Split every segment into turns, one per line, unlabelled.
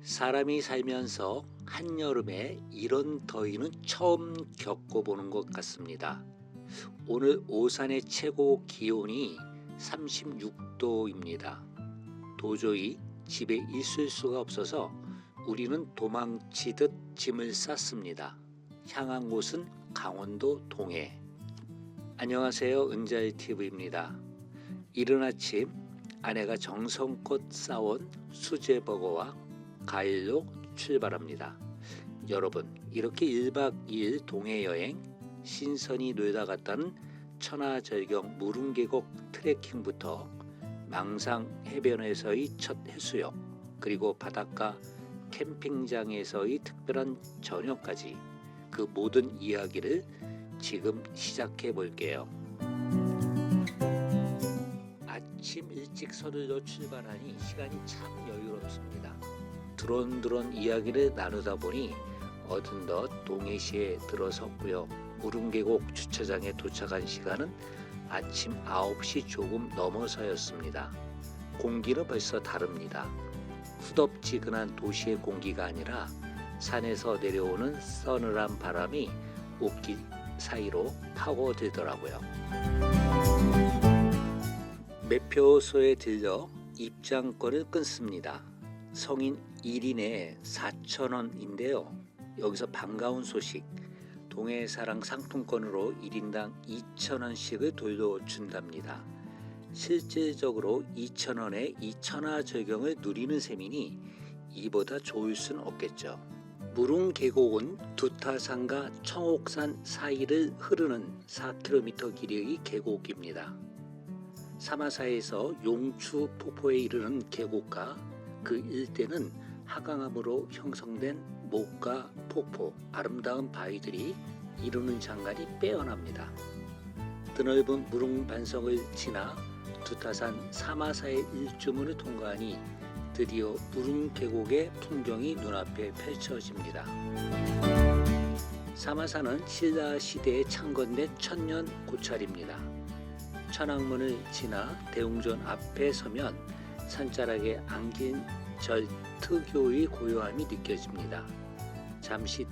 사람이 살면서 한여름에 이런 더위는 처음 겪어보는 것 같습니다. 오늘 오산의 최고 기온이 36도입니다. 도저히 집에 있을 수가 없어서 우리는 도망치듯 짐을 쌌습니다. 향한 곳은 강원도 동해. 안녕하세요, 은자이TV입니다. 이른 아침 아내가 정성껏 싸온 수제버거와 과일로 출발합니다. 여러분, 이렇게 1박 2일 동해 여행, 신선이 놀다 갔다는 천하절경 무릉계곡 트레킹부터 망상 해변에서의 첫 해수욕, 그리고 바닷가 캠핑장에서의 특별한 저녁까지 그 모든 이야기를 지금 시작해 볼게요. 아침 일찍 서둘러 출발하니 시간이 참 여유롭습니다. 드론드론 이야기를 나누다 보니 어느덧 동해시에 들어섰고요. 무릉계곡 주차장에 도착한 시간은 아침 9시 조금 넘어서였습니다. 공기는 벌써 다릅니다. 후덥지근한 도시의 공기가 아니라 산에서 내려오는 서늘한 바람이 옷깃 사이로 파고들더라고요. 매표소에 들려 입장권을 끊습니다. 성인 1인에 4,000원인데요. 여기서 반가운 소식, 동해사랑 상품권으로 1인당 2,000원씩을 돌려준답니다. 실질적으로 2,000원에 이 천하절경을 누리는 셈이니 이보다 좋을 순 없겠죠. 무릉계곡은 두타산과 청옥산 사이를 흐르는 4km 길이의 계곡입니다. 사마사에서 용추폭포에 이르는 계곡과 그 일대는 하강암으로 형성된 목가 폭포, 아름다운 바위들이 이루는 장관이 빼어납니다. 드넓은 무릉 반성을 지나 두타산 사마사의 일주문을 통과하니 드디어 무릉 계곡의 풍경이 눈앞에 펼쳐집니다. 사마사는 신라 시대에 창건된 천년 고찰입니다. 천왕문을 지나 대웅전 앞에 서면 산자락에 안긴 절 특유의 고요함이 느껴집니다. 잠시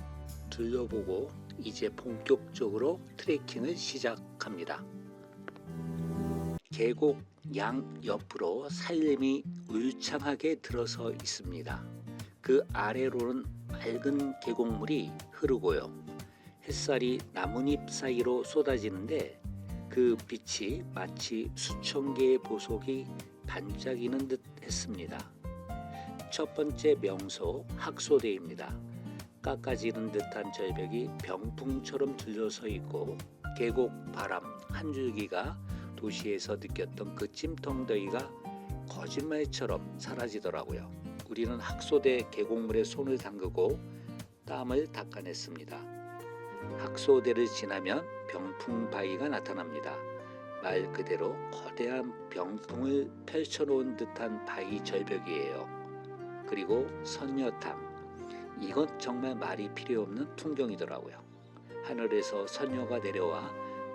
둘러보고 이제 본격적으로 트레킹을 시작합니다. 계곡 양 옆으로 산림이 울창하게 들어서 있습니다. 그 아래로는 맑은 계곡물이 흐르고요. 햇살이 나뭇잎 사이로 쏟아지는데 그 빛이 마치 수천 개의 보석이 반짝이는 듯 했습니다. 첫 번째 명소 학소대입니다. 깎아지는 듯한 절벽이 병풍처럼 둘러서 있고 계곡 바람 한 줄기가 도시에서 느꼈던 그 찜통더위가 거짓말처럼 사라지더라고요. 우리는 학소대 계곡물에 손을 담그고 땀을 닦아냈습니다. 학소대를 지나면 병풍바위가 나타납니다. 말 그대로 거대한 병풍을 펼쳐놓은 듯한 바위 절벽이에요. 그리고 선녀탕, 이건 정말 말이 필요 없는 풍경이더라고요. 하늘에서 선녀가 내려와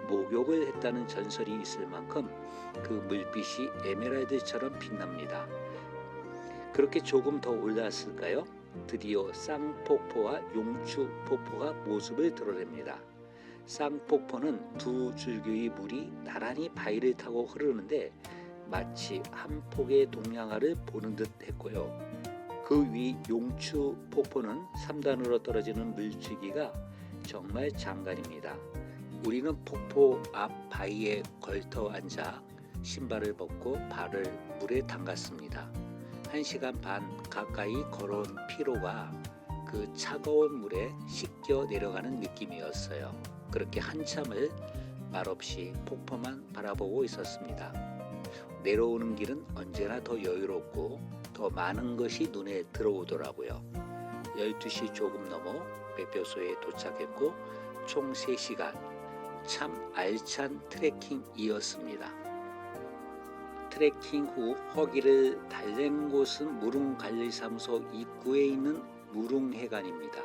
목욕을 했다는 전설이 있을 만큼 그 물빛이 에메랄드처럼 빛납니다. 그렇게 조금 더 올랐을까요? 드디어 쌍폭포와 용추폭포가 모습을 드러냅니다. 쌍폭포는 두 줄기의 물이 나란히 바위를 타고 흐르는데 마치 한 폭의 동양화를 보는 듯 했고요. 그 위 용추폭포는 3단으로 떨어지는 물줄기가 정말 장관입니다. 우리는 폭포 앞 바위에 걸터 앉아 신발을 벗고 발을 물에 담갔습니다. 1시간 반 가까이 걸어온 피로가 그 차가운 물에 씻겨 내려가는 느낌이었어요. 그렇게 한참을 말없이 폭포만 바라보고 있었습니다. 내려오는 길은 언제나 더 여유롭고 더 많은 것이 눈에 들어오더라고요. 12시 조금 넘어 매표소에 도착했고 총 3시간, 참 알찬 트레킹이었습니다. 트레킹 후 허기를 달랜 곳은 무릉관리사무소 입구에 있는 무릉해관입니다.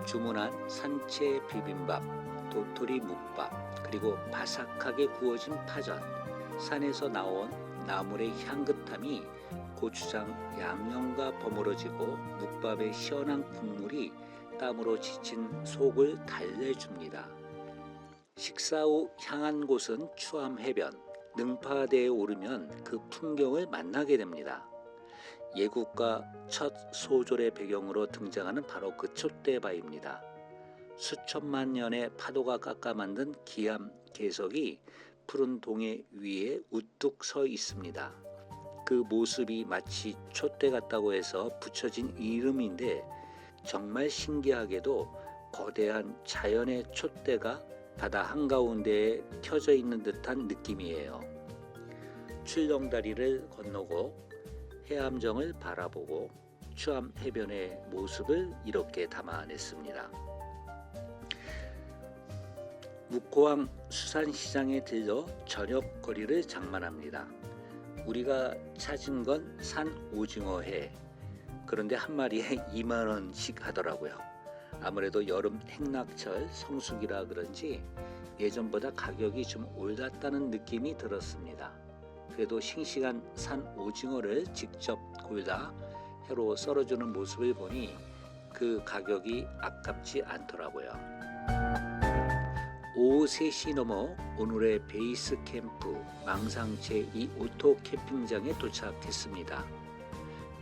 주문한 산채 비빔밥, 도토리 묵밥, 그리고 바삭하게 구워진 파전, 산에서 나온 나물의 향긋함이 고추장 양념과 버무러지고 묵밥의 시원한 국물이 땀으로 지친 속을 달래줍니다. 식사 후 향한 곳은 추암 해변, 능파대에 오르면 그 풍경을 만나게 됩니다. 예국과 첫 소졸의 배경으로 등장하는 바로 그 촛대바위입니다. 수천만 년의 파도가 깎아 만든 기암 개석이 푸른 동해 위에 우뚝 서 있습니다. 그 모습이 마치 촛대 같다고 해서 붙여진 이름인데 정말 신기하게도 거대한 자연의 촛대가 바다 한가운데에 켜져 있는 듯한 느낌이에요. 출렁다리를 건너고 해암정을 바라보고 추암 해변의 모습을 이렇게 담아냈습니다. 묵호항 수산시장에 들러 저녁 거리를 장만합니다. 우리가 찾은 건 산 오징어회. 그런데 한 마리에 2만 원씩 하더라고요. 아무래도 여름 행락철 성수기라 그런지 예전보다 가격이 좀 올랐다는 느낌이 들었습니다. 그래도 싱싱한 산 오징어를 직접 골라 회로 썰어주는 모습을 보니 그 가격이 아깝지 않더라고요. 오후 3시 넘어 오늘의 베이스 캠프 망상 제2 오토 캠핑장에 도착했습니다.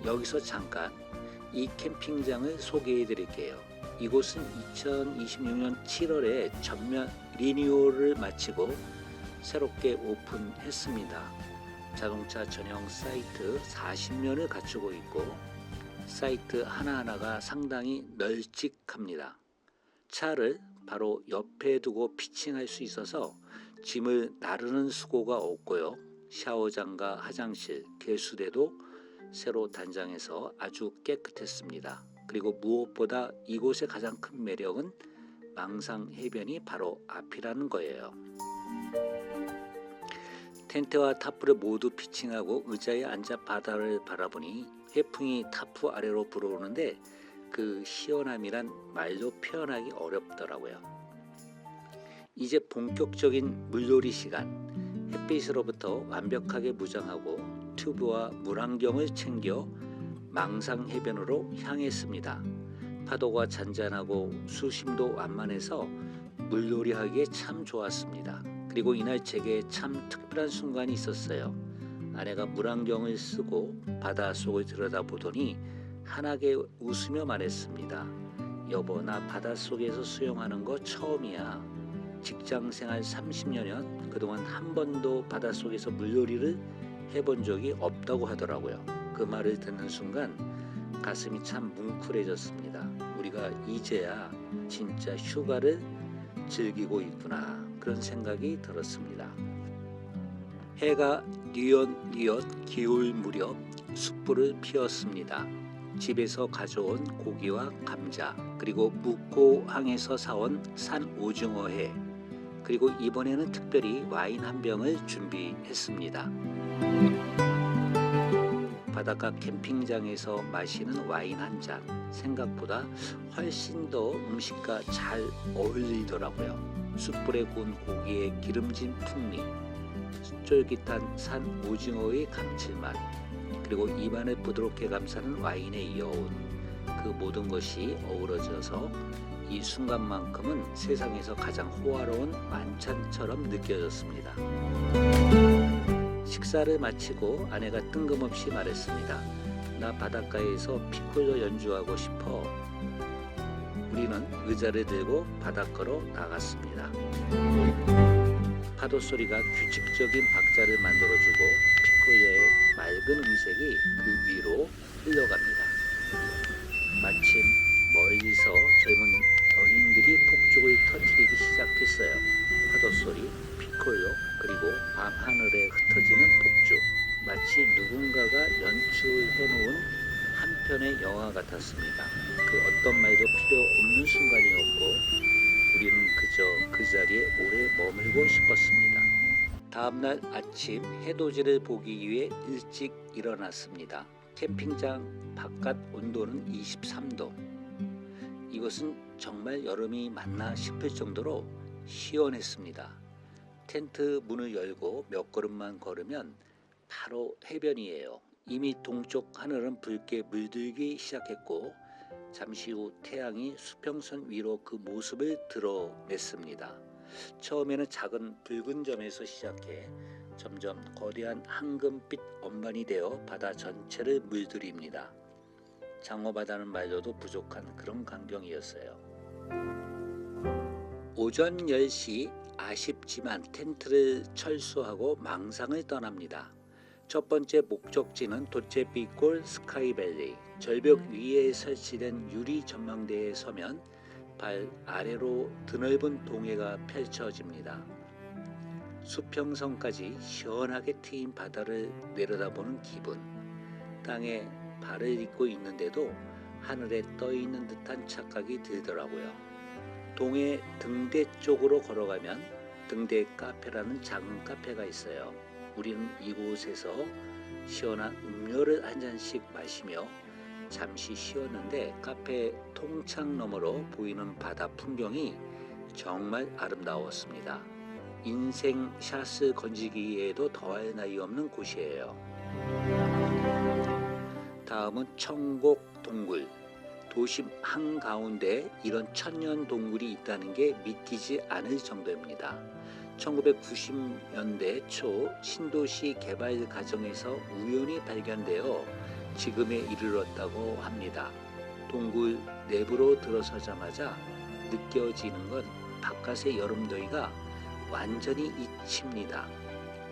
여기서 잠깐 이 캠핑장을 소개해 드릴게요. 이곳은 2026년 7월에 전면 리뉴얼을 마치고 새롭게 오픈했습니다. 자동차 전용 사이트 40년을 갖추고 있고 사이트 하나하나가 상당히 널찍합니다. 차를 바로 옆에 두고 피칭할 수 있어서 짐을 나르는 수고가 없고요. 샤워장과 화장실, 개수대도 새로 단장해서 아주 깨끗했습니다. 그리고 무엇보다 이곳의 가장 큰 매력은 망상 해변이 바로 앞이라는 거예요. 텐트와 타프를 모두 피칭하고 의자에 앉아 바다를 바라보니 해풍이 타프 아래로 불어오는데 그 시원함이란 말로 표현하기 어렵더라고요. 이제 본격적인 물놀이 시간. 햇빛으로부터 완벽하게 무장하고 튜브와 물안경을 챙겨 망상 해변으로 향했습니다. 파도가 잔잔하고 수심도 완만해서 물놀이하기에 참 좋았습니다. 그리고 이날 제게 참 특별한 순간이 있었어요. 아내가 물안경을 쓰고 바닷속을 들여다보더니 환하게 웃으며 말했습니다. 여보, 나 바닷속에서 수영하는 거 처음이야. 직장생활 30년 그동안 한 번도 바닷속에서 물놀이를 해본 적이 없다고 하더라고요. 그 말을 듣는 순간 가슴이 참 뭉클해졌습니다. 우리가 이제야 진짜 휴가를 즐기고 있구나, 그런 생각이 들었습니다. 해가 뉘엿뉘엿 기울 무렵 숯불을 피웠습니다. 집에서 가져온 고기와 감자, 그리고 묵호항에서 사온 산 오징어회, 그리고 이번에는 특별히 와인 한 병을 준비했습니다. 바닷가 캠핑장에서 마시는 와인 한 잔, 생각보다 훨씬 더 음식과 잘 어울리더라고요. 숯불에 구운 고기의 기름진 풍미, 쫄깃한 산 오징어의 감칠맛, 그리고 입안을 부드럽게 감싸는 와인의 여운, 그 모든 것이 어우러져서 이 순간만큼은 세상에서 가장 호화로운 만찬처럼 느껴졌습니다. 식사를 마치고 아내가 뜬금없이 말했습니다. 나 바닷가에서 피콜로 연주하고 싶어. 우리는 의자를 들고 바닷가로 나갔습니다. 파도 소리가 규칙적인 박자를 만들어주고 피콜로의 맑은 음색이 그 위로 흘러갑니다. 마침 멀리서 젊은 여인들이 폭죽을 터뜨리기 시작했어요. 파도 소리, 피콜로, 그리고 밤하늘에 흩어지는 폭죽. 마치 누군가가 연출해 놓은 한 편의 영화 같았습니다. 그 어떤 말도 필요 없는 순간이었고 우리는 그저 그 자리에 오래 머물고 싶었습니다. 다음날 아침 해돋이를 보기 위해 일찍 일어났습니다. 캠핑장 바깥 온도는 23도. 이것은 정말 여름이 맞나 싶을 정도로 시원했습니다. 텐트 문을 열고 몇 걸음만 걸으면 바로 해변이에요. 이미 동쪽 하늘은 붉게 물들기 시작했고 잠시 후 태양이 수평선 위로 그 모습을 드러냈습니다. 처음에는 작은 붉은 점에서 시작해 점점 거대한 황금빛 원반이 되어 바다 전체를 물들입니다. 장어바다는 말로도 부족한 그런 광경이었어요. 오전 10시 아쉽지만 텐트를 철수하고 망상을 떠납니다. 첫 번째 목적지는 도제비골 스카이밸리. 절벽 위에 설치된 유리 전망대에 서면 발 아래로 드넓은 동해가 펼쳐집니다. 수평선까지 시원하게 트인 바다를 내려다보는 기분. 땅에 발을 딛고 있는데도 하늘에 떠 있는 듯한 착각이 들더라고요. 동해 등대 쪽으로 걸어가면 등대 카페라는 작은 카페가 있어요. 우리는 이곳에서 시원한 음료를 한 잔씩 마시며 잠시 쉬었는데 카페 통창 너머로 보이는 바다 풍경이 정말 아름다웠습니다. 인생 샷을 건지기에도 더할 나위 없는 곳이에요. 다음은 청곡 동굴. 도심 한가운데 이런 천년 동굴이 있다는 게 믿기지 않을 정도입니다. 1990년대 초 신도시 개발 과정에서 우연히 발견되어 지금에 이르렀다고 합니다. 동굴 내부로 들어서자마자 느껴지는 건 바깥의 여름더위가 완전히 잊힙니다.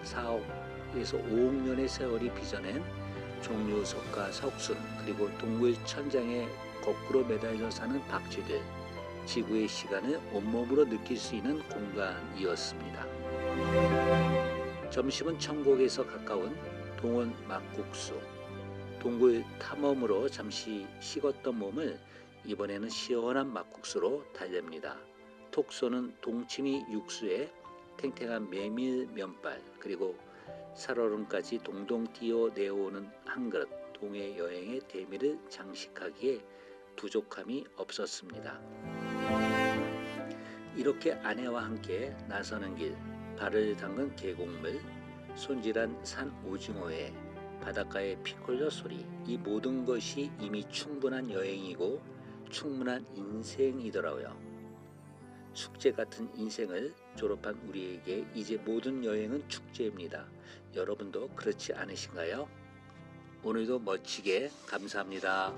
4억에서 5억 년의 세월이 빚어낸 종려석과 석순, 그리고 동굴 천장에 거꾸로 매달려 사는 박쥐들, 지구의 시간을 온몸으로 느낄 수 있는 공간이었습니다. 점심은 천곡에서 가까운 동원 막국수. 동굴 탐험으로 잠시 식었던 몸을 이번에는 시원한 막국수로 달랩니다. 톡 쏘는 동치미 육수에 탱탱한 메밀 면발, 그리고 살얼음까지 동동 띄어 내어오는 한 그릇. 동해 여행의 대미를 장식하기에 부족함이 없었습니다. 이렇게 아내와 함께 나서는 길, 발을 담근 계곡물, 손질한 산 오징어회, 바닷가의 피콜려 소리, 이 모든 것이 이미 충분한 여행이고 충분한 인생이더라고요. 숙제 같은 인생을 졸업한 우리에게 이제 모든 여행은 축제입니다. 여러분도 그렇지 않으신가요? 오늘도 멋지게 감사합니다.